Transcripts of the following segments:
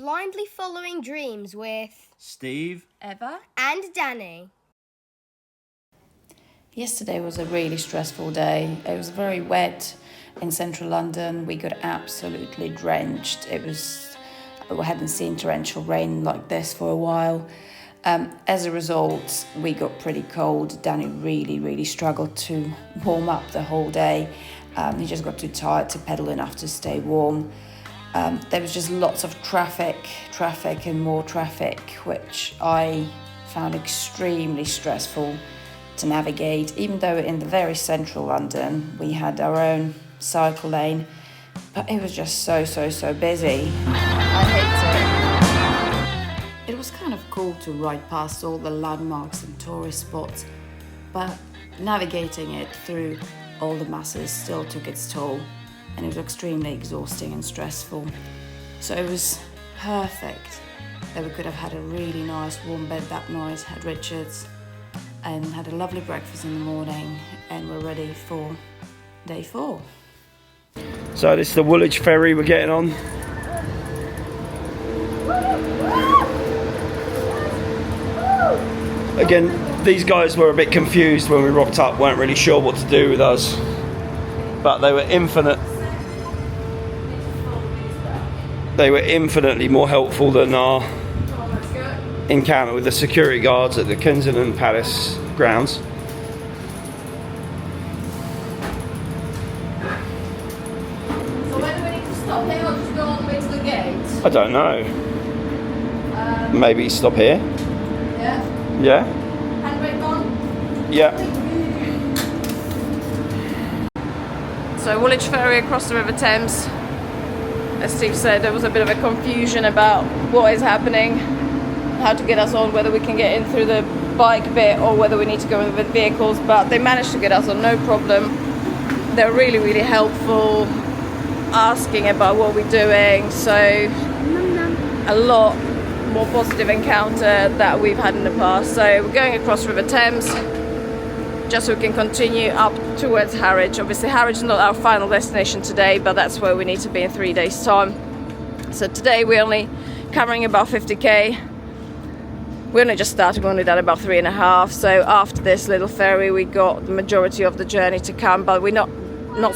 Blindly Following Dreams with Steve, Eva, and Danny. Yesterday was a really stressful day. It was very wet in central London. We got absolutely drenched. We hadn't seen torrential rain like this for a while. As a result, we got pretty cold. Danny really struggled to warm up the whole day. He just got too tired to pedal enough to stay warm. There was just lots of traffic and more traffic, which I found extremely stressful to navigate, even though in the very central London we had our own cycle lane, but it was just so busy. I hate it. It was kind of cool to ride past all the landmarks and tourist spots, but navigating it through all the masses still took its toll, and it was extremely exhausting and stressful. So it was perfect that we could have had a really nice warm bed that night at Richard's and had a lovely breakfast in the morning, and we're ready for day 4. So this is the Woolwich ferry we're getting on. Again, these guys were a bit confused when we rocked up, weren't really sure what to do with us, but they were infinitely more helpful than our encounter with the security guards at the Kensington Palace grounds. So when do we need to stop here or just go all the way to the gate? I don't know. Maybe stop here? Yeah? Yeah? Handbrake on? Yeah. So Woolwich Ferry across the River Thames. As Steve said, there was a bit of a confusion about what is happening, how to get us on, whether we can get in through the bike bit or whether we need to go in with vehicles, but they managed to get us on no problem. They're really helpful, asking about what we're doing, so a lot more positive encounter that we've had in the past. So we're going across River Thames just so we can continue up towards Harwich. Obviously Harwich is not our final destination today, but that's where we need to be in 3 days time. So today we're only covering about 50k. We only just started, we only done about 3.5. So after this little ferry we got the majority of the journey to come, but we're not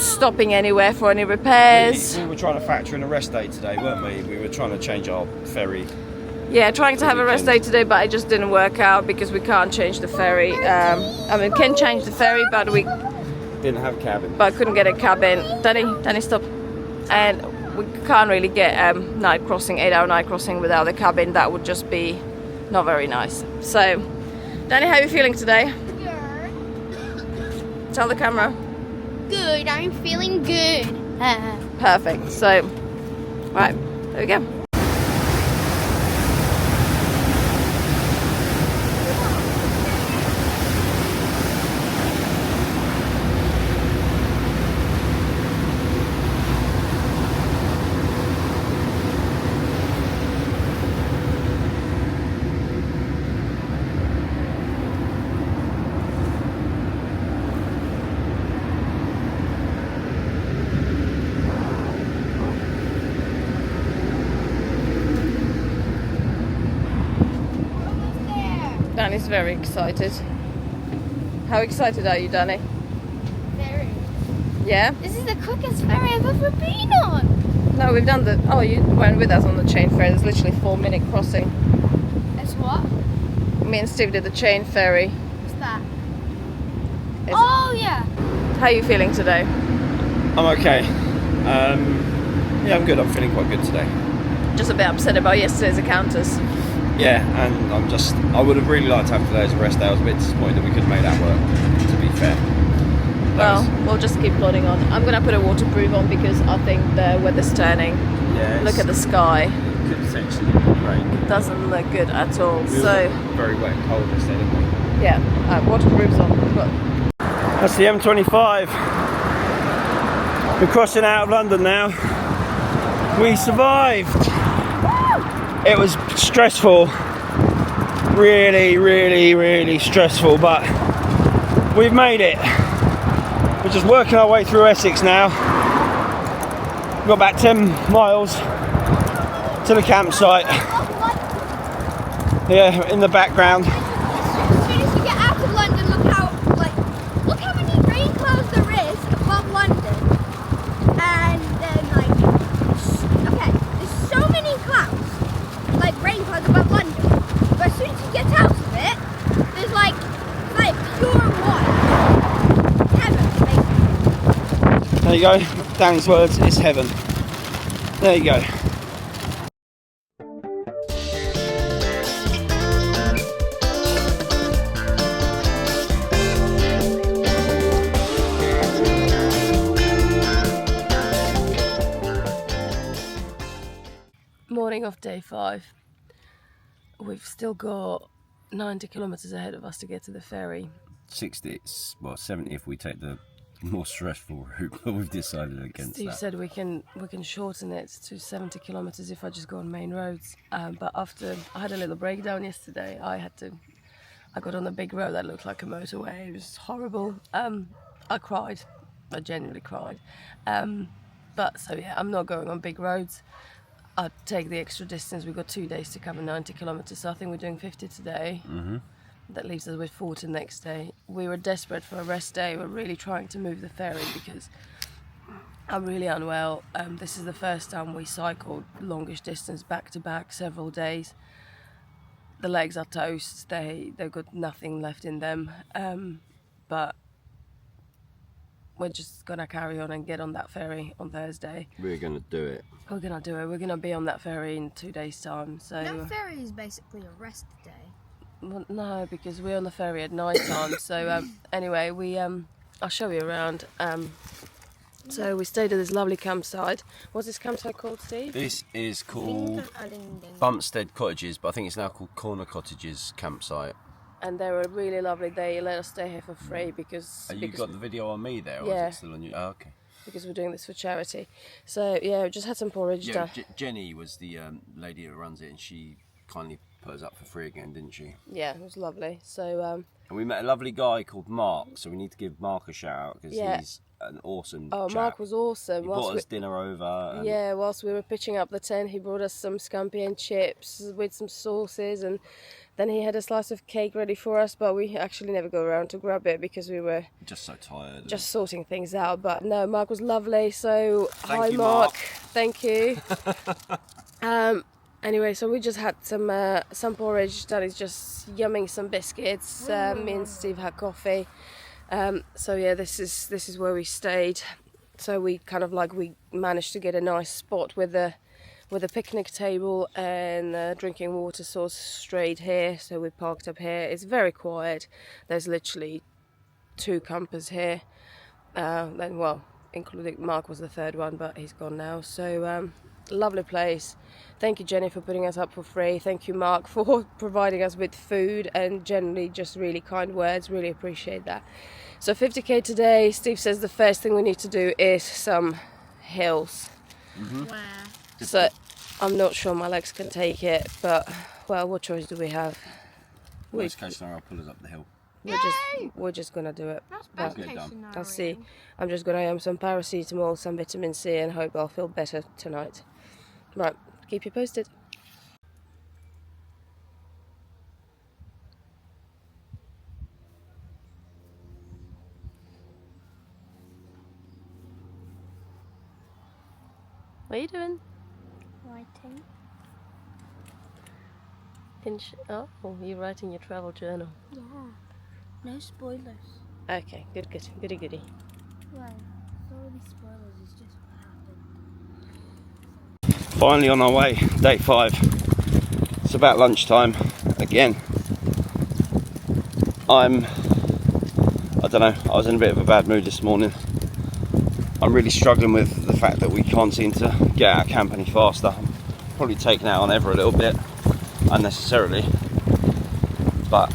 stopping anywhere for any repairs. We were trying to factor in a rest day today, weren't we? We were trying to change our ferry. Yeah, trying to have a rest day today, but it just didn't work out because we can't change the ferry. I mean, can change the ferry, but we didn't have a cabin. But couldn't get a cabin. Danny, stop. And we can't really get 8-hour night crossing without a cabin. That would just be not very nice. So, Danny, how are you feeling today? Good. Tell the camera. Good, I'm feeling good. Perfect. So, right, there we go. Danny's very excited. How excited are you, Danny? Very. Yeah? This is the quickest ferry I've ever been on. No, we've done oh, you weren't with us on the chain ferry. There's literally 4-minute crossing. It's what? Me and Steve did the chain ferry. What's that? It's- Oh, yeah. How are you feeling today? I'm okay. Yeah, I'm good. I'm feeling quite good today. Just a bit upset about yesterday's encounters. Yeah, and I would have really liked to have today as a rest day. I was a bit disappointed that we couldn't make that work, to be fair. We'll just keep plodding on. I'm going to put a waterproof on because I think the weather's turning. Yeah, Look at the sky. It could potentially rain. Doesn't look good at all. We So, were very wet and cold yesterday, didn't we? yeah, waterproof's on. We've got That's the M25. We're crossing out of London now. We survived. It was stressful. Really stressful, but we've made it. We're just working our way through Essex now. We've got about 10 miles to the campsite. Yeah, in the background. As soon as you get out of London, look how many rain clouds there is above London. And then okay, there's so many clouds, like rain clouds above London. But as soon as you get out of it, there's like pure white. Heaven, basically. There you go. Danny's words, it's heaven. There you go. Morning of day 5. We've still got 90 kilometres ahead of us to get to the ferry. 60, well 70 if we take the more stressful route, but we've decided against Steve that. said we can shorten it to 70 kilometres if I just go on main roads. But after I had a little breakdown yesterday, I got on a big road that looked like a motorway. It was horrible. I cried. I genuinely cried. But so yeah, I'm not going on big roads. I'd take the extra distance. We've got 2 days to cover 90 kilometres, so I think we're doing 50 today. Mm-hmm. That leaves us with 40 next day. We were desperate for a rest day. We're really trying to move the ferry because I'm really unwell. This is the first time we cycled longish distance back to back, several days. The legs are toast. They've got nothing left in them. But we're just gonna carry on and get on that ferry on Thursday. We're gonna do it. We're gonna do it. We're gonna be on that ferry in 2 days' time. So That ferry is basically a rest day. well, no, because we're on the ferry at night time. So anyway, I'll show you around. So we stayed at this lovely campsite. What's this campsite called, Steve? This is called Bumpstead Cottages, but I think it's now called Corner Cottages Campsite. And they were really lovely. They let us stay here for free because... You got the video on me there, or Yeah. is it still on you? Oh, okay. Because we're doing this for charity. So yeah, we just had some porridge Yeah, done. Jenny was the lady who runs it, and she kindly put us up for free again, didn't she? Yeah, it was lovely. So And we met a lovely guy called Mark, so we need to give Mark a shout out because Yeah. he's an awesome oh, chap. Mark was awesome. He brought us dinner over. And Yeah, whilst we were pitching up the tent, he brought us some scampi and chips with some sauces, and then he had a slice of cake ready for us, but we actually never got around to grab it because we were just so tired. just sorting things out. But no, Mark was lovely. So hi, you, Mark. Mark. Thank you. Anyway, so we just had some porridge. Daddy's just yumming some biscuits. Me and Steve had coffee. So yeah, this is where we stayed. So we we managed to get a nice spot with a picnic table and drinking water source straight here. So we parked up here. It's very quiet. There's literally 2 campers here. Then including Mark was the third one, but he's gone now. So lovely place. Thank you, Jenny, for putting us up for free. Thank you, Mark, for providing us with food and generally just really kind words. Really appreciate that. So 50k today. Steve says the first thing we need to do is some hills. Mm-hmm. Where? So I'm not sure my legs can take it, but well, what choice do we have? Worst case scenario, I'll pull us up the hill. We're just gonna do it. That's But best case done. scenario. I'll see. I'm just gonna some paracetamol, some vitamin C, and hope I'll feel better tonight. Right, keep you posted. What are you doing? Writing. Oh, you're writing your travel journal. Yeah. No spoilers. Okay, goody. Well, all these spoilers is just what happened. Finally on our way, day 5. It's about lunchtime again. I don't know, I was in a bit of a bad mood this morning. I'm really struggling with the fact that we can't seem to get out of camp any faster. I'm probably taking out on Ever a little bit, unnecessarily. But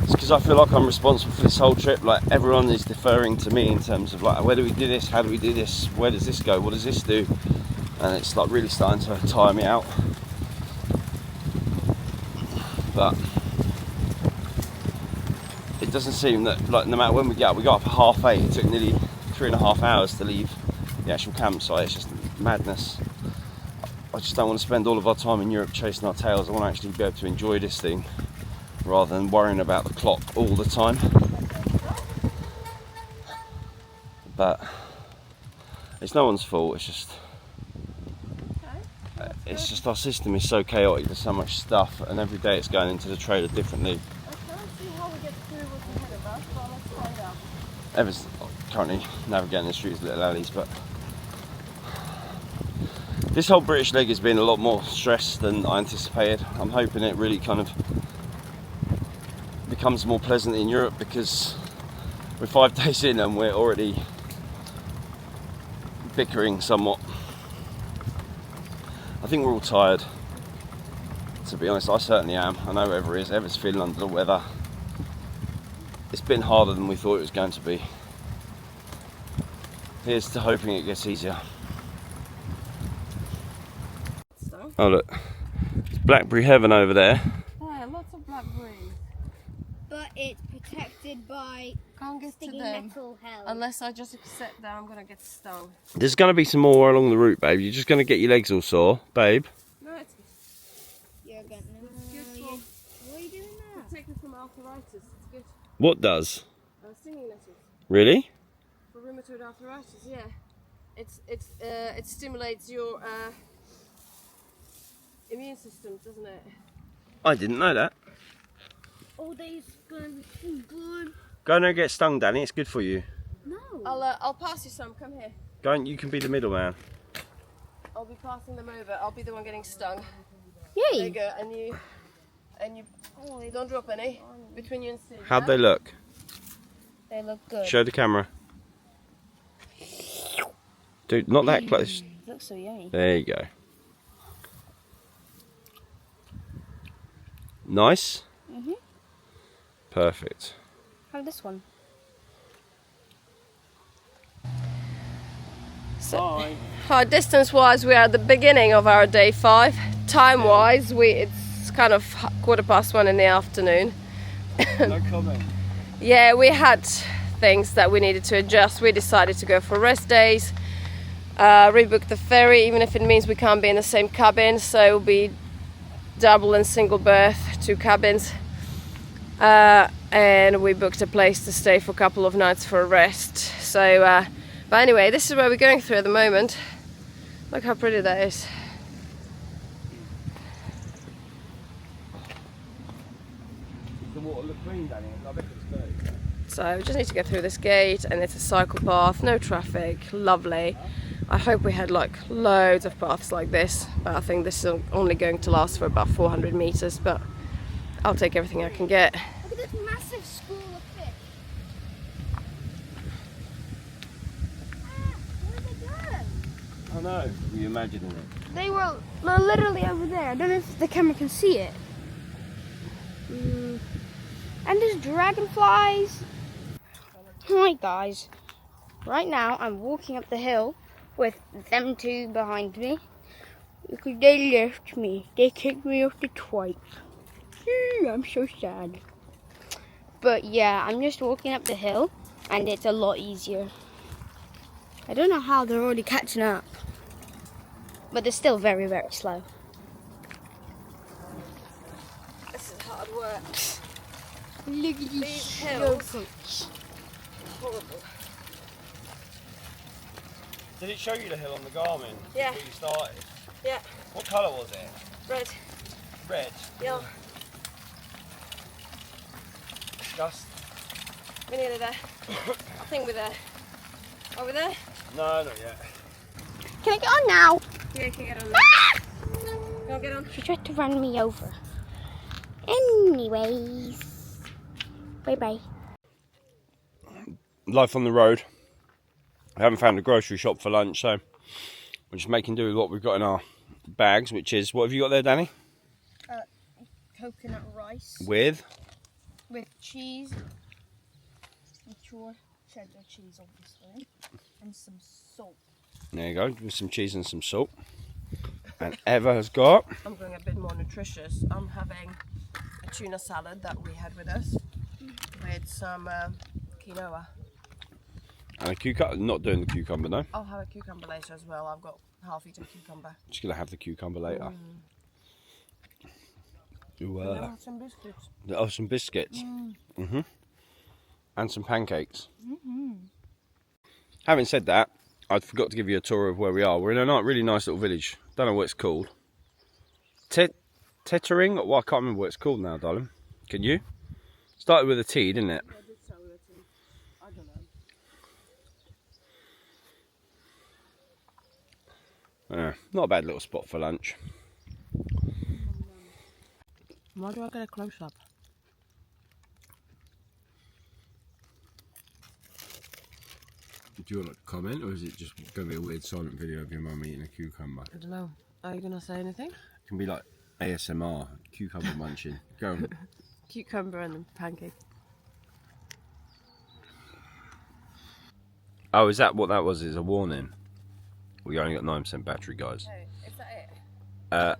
it's because I feel like I'm responsible for this whole trip. Like, everyone is deferring to me in terms of like, where do we do this? How do we do this? Where does this go? What does this do? And it's like really starting to tire me out. But it doesn't seem that, like, no matter when we got up at 8:30. It took nearly 3.5 hours to leave the actual campsite. It's just madness. I just don't want to spend all of our time in Europe chasing our tails. I want to actually be able to enjoy this thing rather than worrying about the clock all the time. But it's no one's fault. It's just our system is so chaotic. There's so much stuff, and every day it's going into the trailer differently. I can't see how we get through what's ahead of us, but let's find out. Ever's currently navigating the streets, little alleys, but this whole British leg has been a lot more stress than I anticipated. I'm hoping it really kind of becomes more pleasant in Europe, because we're 5 days in and we're already bickering somewhat. I think we're all tired, to be honest. I certainly am. I know Ever is. Ever's feeling under the weather. It's been harder than we thought it was going to be. Here's to hoping it gets easier. Oh look, it's blackberry heaven over there. Yeah, lots of blackberries. But it's protected by Can't get to stinging them metal hell. unless I just accept that I'm gonna get stung. There's going to be some more along the route, babe. You're just going to get your legs all sore, babe. No, it's You're getting them. good for Why are you doing that? protected from arthritis. It's good. What does? Stinging nettles Really? for rheumatoid arthritis. Yeah, it stimulates your immune system, doesn't it? I didn't know that. Oh, they's gonna be so good. Go and get stung, Danny. It's good for you. No. I'll pass you some. Come here. Go and you can be the middleman. I'll be passing them over. I'll be the one getting stung. Yay. There you go. And you don't drop any between you and Steve. How'd they look? They look good. Show the camera. Dude, not that close. Looks so yummy. There you go. Nice? Mhm. Perfect. How this one? So, distance-wise, we are at the beginning of our day 5. Time-wise, it's kind of 1:15 in the afternoon. No comment. Yeah, we had things that we needed to adjust. We decided to go for rest days, rebook the ferry, even if it means we can't be in the same cabin. So it'll be double and single berth, 2 cabins. And we booked a place to stay for a couple of nights for a rest. So, but anyway, this is where we're going through at the moment. Look how pretty that is. The water look clean, Danny. I bet it's good. So we just need to get through this gate, and it's a cycle path, no traffic, lovely. I hope we had like loads of paths like this, but I think this is only going to last for about 400 meters, but I'll take everything I can get. Look at this massive school of fish. Where did they go? I know. Were you imagining it? They were literally over there. I don't know if the camera can see it. And there's dragonflies. Hi guys. Right now I'm walking up the hill with them 2 behind me. Because they left me. They kicked me off the twice. I'm so sad. But yeah, I'm just walking up the hill and it's a lot easier. I don't know how they're already catching up. But they're still very, very slow. This is hard work. Look at These hills. goats. Horrible. Did it show you the hill on the Garmin? Yeah. Before you started? Yeah, What colour was it? red, Red. yellow. Just. We're nearly there. I think we're there. Are we there? No, not yet. Can I get on now? Yeah, you can get on. Go get on. She tried to run me over. Anyways. Bye-bye. Life on the road. I haven't found a grocery shop for lunch, so we're just making do with what we've got in our bags, which is, what have you got there, Danny? Coconut rice With? with cheese. Mature cheddar cheese, obviously. And some salt. There you go, with some cheese and some salt. And Eva has got? I'm going a bit more nutritious. I'm having a tuna salad that we had with us with some quinoa. And a cucumber. Not doing the cucumber, no. I'll have a cucumber later as well. I've got half-eaten cucumber. Just gonna have the cucumber later. Ooh, And I'll have some biscuits. oh, some biscuits. And some pancakes. Having said that, I forgot to give you a tour of where we are. We're in a really nice little village. Don't know what it's called. Tettering? Well, I can't remember what it's called now, darling. Can you? Started with a T, didn't it? I don't know. Not a bad little spot for lunch. Why do I get a close-up? Do you want to comment, or is it just going to be a weird silent video of your mum eating a cucumber? I don't know. Are you going to say anything? It can be like ASMR, cucumber munching. Go on. Cucumber and a pancake. Oh, is that what that was? Is a warning? We only got 9% battery, guys. Hey, is that it?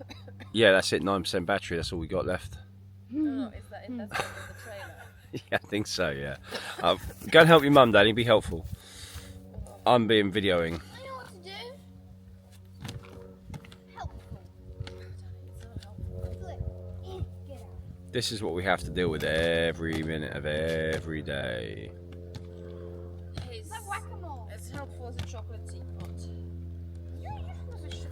Yeah, that's it. 9% battery. That's all we got left. No, is that it? That's the trailer. Yeah, I think so. Yeah. Go and help your mum, Daddy. Be helpful. I'm being videoing. I know what to do. Helpful. Get out. This is what we have to deal with every minute of every day. It's like whack-a-mole. It's helpful as a chocolate teapot. You're useless as shit.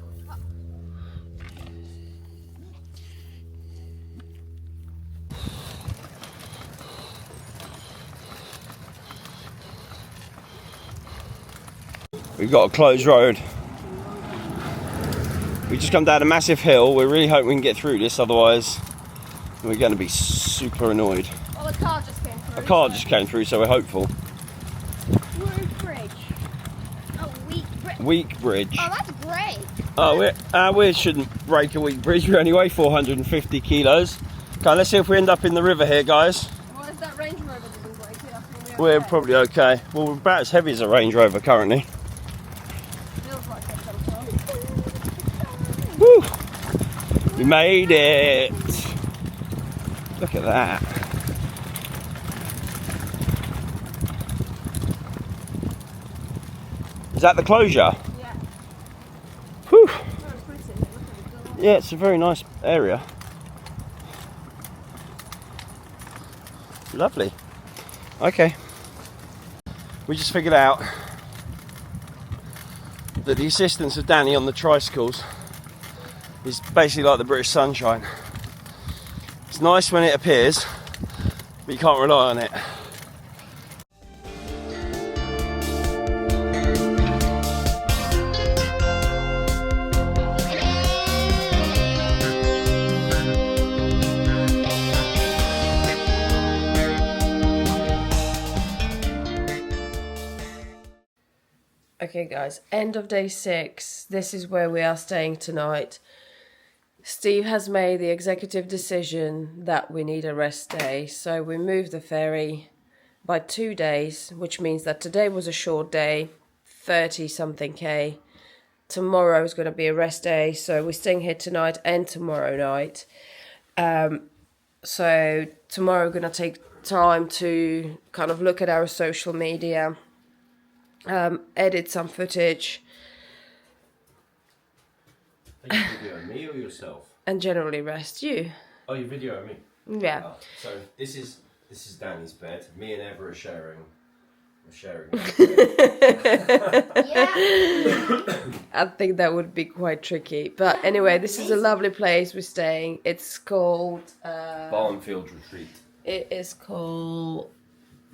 We've got a closed road. We just come down a massive hill. We're really hoping we can get through this, otherwise we're going to be super annoyed. Well, a car just came through. A car just came through, so we're hopeful. Weak bridge. Oh, weak bridge. Weak bridge. Oh, that's great. Oh, we shouldn't break a weak bridge. We only weigh 450 kilos. Okay, let's see if we end up in the river here, guys. What if that Range Rover doesn't break it? I think We're probably okay. Well, we're about as heavy as a Range Rover currently. Feels like it sometimes. Woo! We made it! Look at that. Is that the closure? Yeah. Whew. Very pretty. Look at it. Yeah, it's a very nice area. Lovely. Okay. We just figured out that the assistance of Danny on the tricycles is basically like the British sunshine. It's nice when it appears, but you can't rely on it. Okay guys, end of day 6. This is where we are staying tonight. Steve has made the executive decision that we need a rest day, so we moved the ferry by 2 days, which means that today was a short day, 30 something K. Tomorrow is going to be a rest day, so we're staying here tonight and tomorrow night. So tomorrow we're going to take time to kind of look at our social media, edit some footage, Are you videoing me or yourself? and generally rest you. Oh, you're videoing me? Yeah. Oh, so this is Danny's bed. Me and Eva are sharing. Yeah. I think that would be quite tricky. But anyway, this is a lovely place we're staying. It's called... Barnfield Retreat. It is called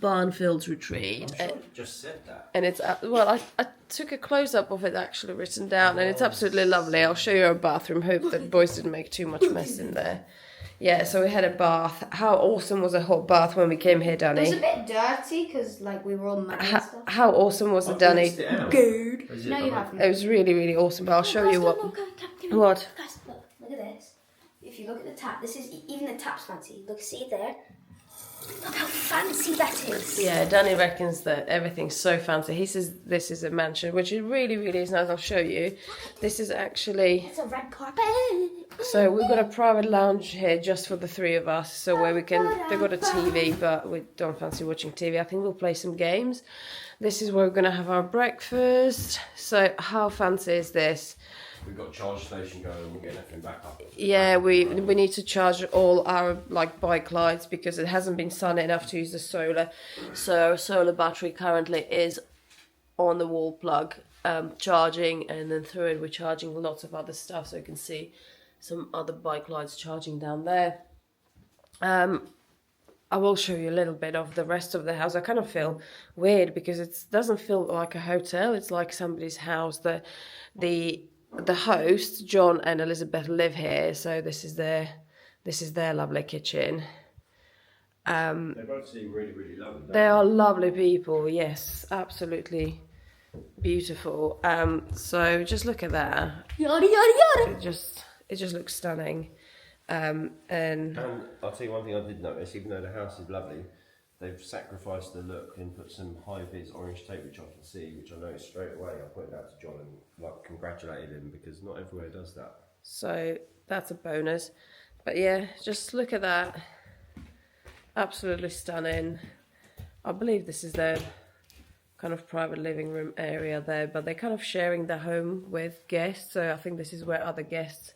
Barnfield Retreat. I'm sure you just said that. And it's... well, I took a close-up of it actually written down, and it's absolutely lovely. I'll show you our bathroom. Hope that the boys didn't make too much mess in there. Yeah, so we had a bath. How awesome was a hot bath when we came here, Danny? It was a bit dirty because like we were all muddy and stuff. How awesome was it, Danny? Good. No, you haven't. It was really, really awesome. But I'll show you what. What? Guys, look at this. If you look at the tap, this is even the tap's fancy. Look, see it there. Look how fancy that is. Yeah, Danny reckons that everything's so fancy. He says this is a mansion, which it really, really is nice. I'll show you. This is actually... It's a red carpet. So we've got a private lounge here just for the three of us. So where we can... They've got a TV, but we don't fancy watching TV. I think we'll play some games. This is where we're going to have our breakfast. So how fancy is this? We've got a charge station going and we're getting everything back up. Yeah, we need to charge all our bike lights because it hasn't been sunny enough to use the solar. So our solar battery currently is on the wall plug, charging, and then through it we're charging lots of other stuff. So you can see some other bike lights charging down there. I will show you a little bit of the rest of the house. I kind of feel weird because it doesn't feel like a hotel. It's like somebody's house. The host, John and Elizabeth, live here, so this is their lovely kitchen. They both seem really, really lovely. They are lovely people, yes, absolutely beautiful. So just look at that. Yada yada yada. It just looks stunning. And I'll tell you one thing I did notice, even though the house is lovely, they've sacrificed the look and put some high-vis orange tape, which I can see, which I noticed straight away. I pointed out to John and congratulated him because not everywhere does that. so that's a bonus. But yeah, just look at that. Absolutely stunning. I believe this is their kind of private living room area there, but they're kind of sharing the home with guests. So I think this is where other guests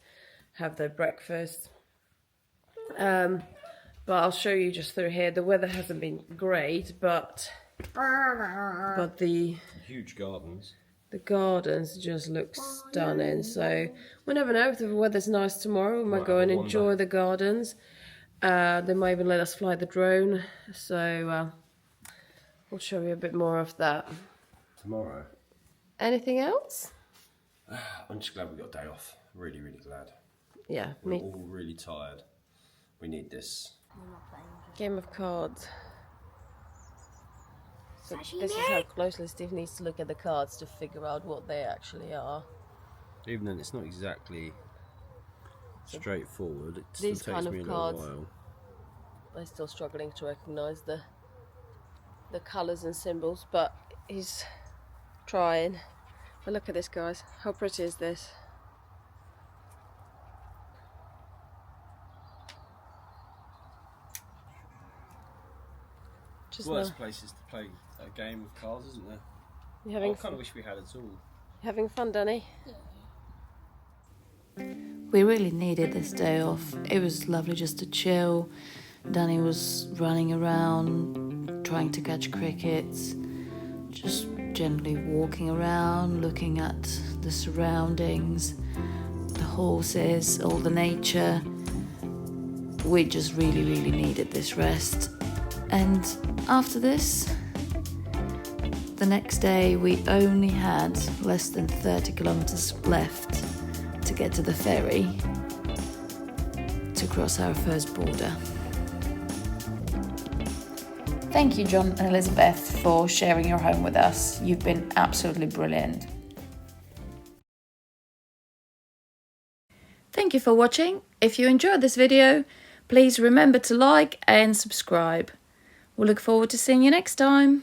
have their breakfast. But I'll show you just through here. The weather hasn't been great, but the Huge gardens. the gardens just look stunning. So we never know if the weather's nice tomorrow. We might go and enjoy the gardens. They might even let us fly the drone. So we'll show you a bit more of that. Tomorrow. Anything else? I'm just glad we got a day off. Really, really glad. Yeah, We're me. all really tired. We need this. Game of cards. So this is how closely Steve needs to look at the cards to figure out what they actually are. Even then, it's not exactly straightforward. It still These takes kind of me a little cards, while. I'm still struggling to recognise the colours and symbols, but he's trying. But look at this, guys. How pretty is this? Just Worst now. places to play a game of cards, isn't there? You having I kind of wish we had it all. having fun, Danny? We really needed this day off. It was lovely just to chill. Danny was running around, trying to catch crickets, just gently walking around, looking at the surroundings, the horses, all the nature. We just really, really needed this rest. And after this, the next day we only had less than 30 kilometers left to get to the ferry to cross our first border. Thank you, John and Elizabeth, for sharing your home with us. You've been absolutely brilliant. Thank you for watching. If you enjoyed this video, please remember to like and subscribe. We'll look forward to seeing you next time.